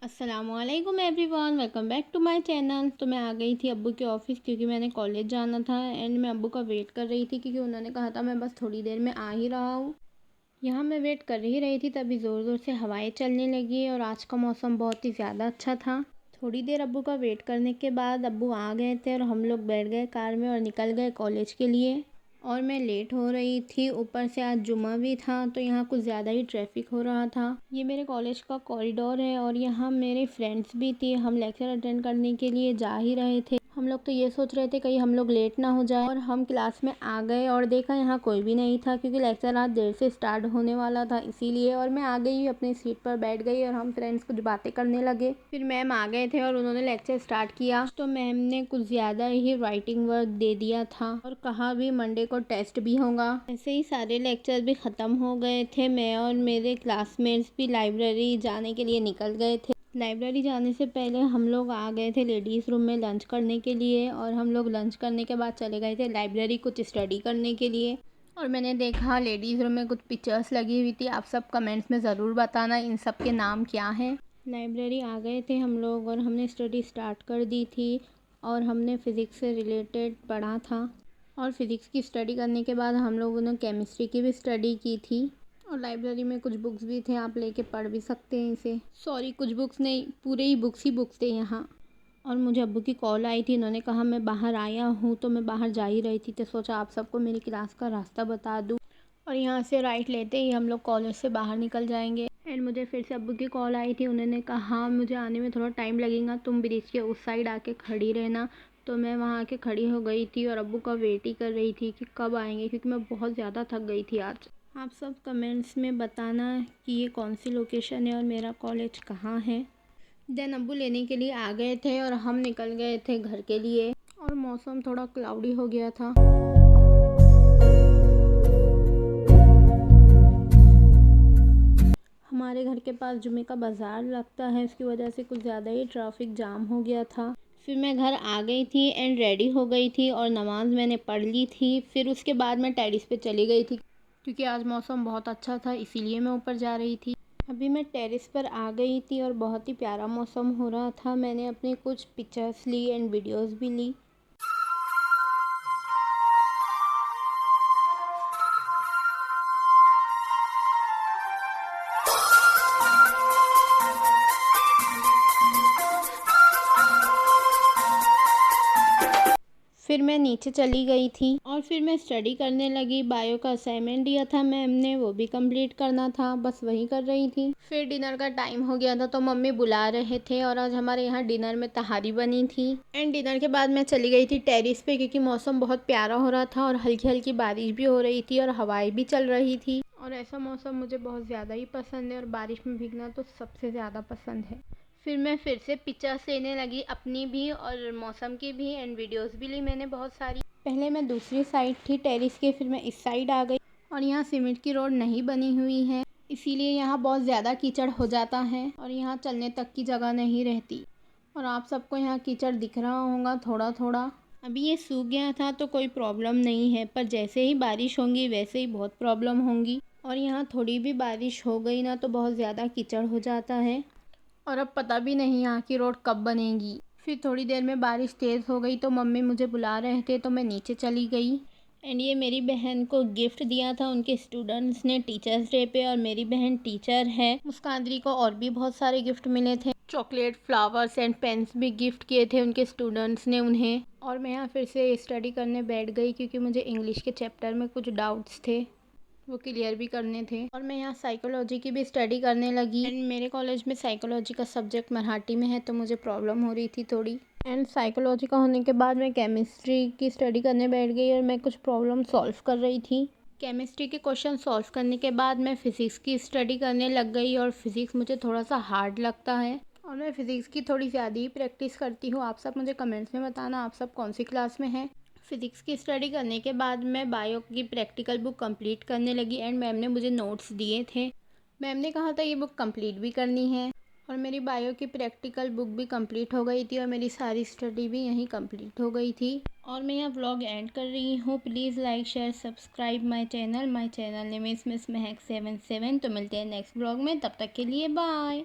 अस्सलामुअलैकुम everyone, welcome back to my channel. तो मैं आ गई थी अब्बू के ऑफ़िस क्योंकि मैंने कॉलेज जाना था एंड मैं अब्बू का वेट कर रही थी क्योंकि उन्होंने कहा था मैं बस थोड़ी देर में आ ही रहा हूँ। यहाँ मैं वेट कर ही रही थी तभी ज़ोर ज़ोर से हवाएं चलने लगी और आज का मौसम बहुत ही ज़्यादा अच्छा था। थोड़ी देर अब्बू का वेट करने के बाद अब्बू आ गए थे और हम लोग बैठ गए कार में और निकल गए कॉलेज के लिए। और मैं लेट हो रही थी, ऊपर से आज जुम्मा भी था तो यहाँ कुछ ज़्यादा ही ट्रैफिक हो रहा था। ये मेरे कॉलेज का कॉरिडोर है और यहाँ मेरे फ्रेंड्स भी थे। हम लेक्चर अटेंड करने के लिए जा ही रहे थे। हम लोग तो ये सोच रहे थे कहीं हम लोग लेट ना हो जाए और हम क्लास में आ गए और देखा यहाँ कोई भी नहीं था क्योंकि लेक्चर आज देर से स्टार्ट होने वाला था इसीलिए। और मैं आ गई अपनी सीट पर बैठ गई और हम फ्रेंड्स कुछ बातें करने लगे। फिर मैम आ गए थे और उन्होंने लेक्चर स्टार्ट किया तो मैम ने कुछ ज़्यादा ही राइटिंग वर्क दे दिया था और कहा भी मंडे को टेस्ट भी होगा। ऐसे ही सारे लेक्चर भी ख़त्म हो गए थे। मैं और मेरे क्लासमेट्स भी लाइब्रेरी जाने के लिए निकल गए थे। लाइब्रेरी जाने से पहले हम लोग आ गए थे लेडीज़ रूम में लंच करने के लिए और हम लोग लंच करने के बाद चले गए थे लाइब्रेरी कुछ स्टडी करने के लिए। और मैंने देखा लेडीज़ रूम में कुछ पिक्चर्स लगी हुई थी। आप सब कमेंट्स में ज़रूर बताना इन सब के नाम क्या हैं। लाइब्रेरी आ गए थे हम लोग और हमने स्टडी स्टार्ट कर दी थी और हमने फ़िज़िक्स से रिलेटेड पढ़ा था। और फिज़िक्स की स्टडी करने के बाद हम लोगों ने केमिस्ट्री की भी स्टडी की थी। और लाइब्रेरी में कुछ बुक्स भी थे, आप लेके पढ़ भी सकते हैं इसे। सॉरी, कुछ बुक्स नहीं, पूरे ही बुक्स थे यहाँ। और मुझे अब्बू की कॉल आई थी, उन्होंने कहा मैं बाहर आया हूँ तो मैं बाहर जा ही रही थी तो सोचा आप सबको मेरी क्लास का रास्ता बता दूँ। और यहाँ से राइट लेते ही हम लोग कॉलेज से बाहर निकल जाएंगे। एंड मुझे फिर से अब्बू की कॉल आई थी, उन्होंने कहा मुझे आने में थोड़ा टाइम लगेगा, तुम ब्रिज के उस साइड आके खड़ी रहना। तो मैं वहाँ आके खड़ी हो गई थी और अब्बू का वेट ही कर रही थी कि कब आएंगे क्योंकि मैं बहुत ज़्यादा थक गई थी आज। आप सब कमेंट्स में बताना कि ये कौन सी लोकेशन है और मेरा कॉलेज कहाँ है। देन अब्बू लेने के लिए आ गए थे और हम निकल गए थे घर के लिए। और मौसम थोड़ा क्लाउडी हो गया था। हमारे घर के पास जुमे का बाज़ार लगता है, इसकी वजह से कुछ ज़्यादा ही ट्रैफिक जाम हो गया था। फिर मैं घर आ गई थी एंड रेडी हो गई थी और नमाज़ मैंने पढ़ ली थी। फिर उसके बाद मैं टेरेस पे चली गई थी क्योंकि आज मौसम बहुत अच्छा था इसीलिए मैं ऊपर जा रही थी। अभी मैं टेरेस पर आ गई थी और बहुत ही प्यारा मौसम हो रहा था। मैंने अपनी कुछ पिक्चर्स ली एंड वीडियोज़ भी ली। फिर मैं नीचे चली गई थी और फिर मैं स्टडी करने लगी। बायो का असाइनमेंट दिया था मैम ने, वो भी कंप्लीट करना था, बस वही कर रही थी। फिर डिनर का टाइम हो गया था तो मम्मी बुला रहे थे और आज हमारे यहाँ डिनर में तहारी बनी थी। एंड डिनर के बाद मैं चली गई थी टेरिस पे क्योंकि मौसम बहुत प्यारा हो रहा था और हल्की हल्की बारिश भी हो रही थी और हवाएं भी चल रही थी। और ऐसा मौसम मुझे बहुत ज़्यादा ही पसंद है और बारिश में भीगना तो सबसे ज़्यादा पसंद है। फिर मैं फिर से पिक्चर्स लेने लगी, अपनी भी और मौसम की भी, एंड वीडियोस भी ली मैंने बहुत सारी। पहले मैं दूसरी साइड थी टेरिस के, फिर मैं इस साइड आ गई। और यहाँ सीमेंट की रोड नहीं बनी हुई है इसीलिए यहाँ बहुत ज़्यादा कीचड़ हो जाता है और यहाँ चलने तक की जगह नहीं रहती। और आप सबको यहाँ कीचड़ दिख रहा होगा थोड़ा थोड़ा। अभी ये सूख गया था तो कोई प्रॉब्लम नहीं है, पर जैसे ही बारिश होंगी वैसे ही बहुत प्रॉब्लम होंगी। और यहाँ थोड़ी भी बारिश हो गई ना तो बहुत ज़्यादा कीचड़ हो जाता है और अब पता भी नहीं यहाँ की रोड कब बनेगी। फिर थोड़ी देर में बारिश तेज़ हो गई तो मम्मी मुझे बुला रहे थे तो मैं नीचे चली गई। एंड ये मेरी बहन को गिफ्ट दिया था उनके स्टूडेंट्स ने टीचर्स डे पे और मेरी बहन टीचर है। मुस्कानदरी को और भी बहुत सारे गिफ्ट मिले थे, चॉकलेट, फ्लावर्स एंड पेन्स भी गिफ्ट किए थे उनके स्टूडेंट्स ने उन्हें। और मैं यहाँ फिर से स्टडी करने बैठ गई क्योंकि मुझे इंग्लिश के चैप्टर में कुछ डाउट्स थे, वो क्लियर भी करने थे। और मैं यहाँ साइकोलॉजी की भी स्टडी करने लगी। एंड मेरे कॉलेज में साइकोलॉजी का सब्जेक्ट मराठी में है तो मुझे प्रॉब्लम हो रही थी थोड़ी। एंड साइकोलॉजी का होने के बाद मैं केमिस्ट्री की स्टडी करने बैठ गई और मैं कुछ प्रॉब्लम सॉल्व कर रही थी। केमिस्ट्री के क्वेश्चन सॉल्व करने के बाद मैं फ़िज़िक्स की स्टडी करने लग गई और फिज़िक्स मुझे थोड़ा सा हार्ड लगता है और मैं फ़िज़िक्स की थोड़ी ज़्यादा ही प्रैक्टिस करती हूँ। आप सब मुझे कमेंट्स में बताना आप सब कौन सी क्लास में हैं। फिज़िक्स की स्टडी करने के बाद मैं बायो की प्रैक्टिकल बुक कंप्लीट करने लगी एंड मैम ने मुझे नोट्स दिए थे। मैम ने कहा था ये बुक कंप्लीट भी करनी है और मेरी बायो की प्रैक्टिकल बुक भी कंप्लीट हो गई थी और मेरी सारी स्टडी भी यहीं कंप्लीट हो गई थी। और मैं यहाँ व्लॉग एंड कर रही हूँ। Please like share subscribe my channel name is miss महक 77। तो मिलते हैं नेक्स्ट व्लॉग में, तब तक के लिए बाय।